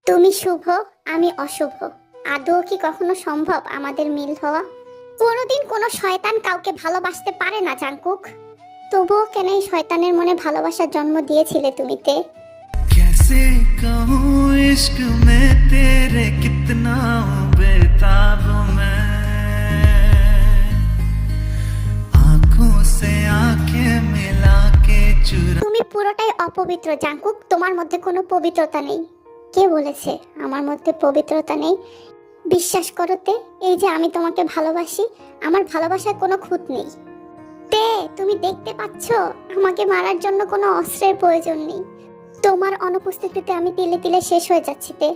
তুমি শুভ, আমি অশুভ। আদৌ কি কখনো সম্ভব আমাদের মিল হওয়া? কোনোদিন কোনো শয়তান কাউকে ভালোবাসতে পারে না জাঙ্কুক। তবুও কেন এই শয়তানের মনে ভালোবাসার জন্ম দিয়েছিলে তুমি তে? कैसे कहूँ इश्क में तेरे कितना बेताब मैं, आंखों से आंखें मिला के चुरा। তুমি পুরোটাই অপবিত্র জাঙ্কুক, তোমার মধ্যে কোনো পবিত্রতা নেই। কে বলেছে আমার মধ্যে পবিত্রতা নেই? বিশ্বাস করো তে, এই যে আমি তোমাকে ভালোবাসি, আমার ভালোবাসার কোনো খুঁত নেই। তে, তুমি দেখতে পাচ্ছ আমাকে মারার জন্য কোনো অস্ত্রের প্রয়োজন নেই। তোমার অনুপস্থিতিতে আমি তিলে তিলে শেষ হয়ে যাচ্ছি তে।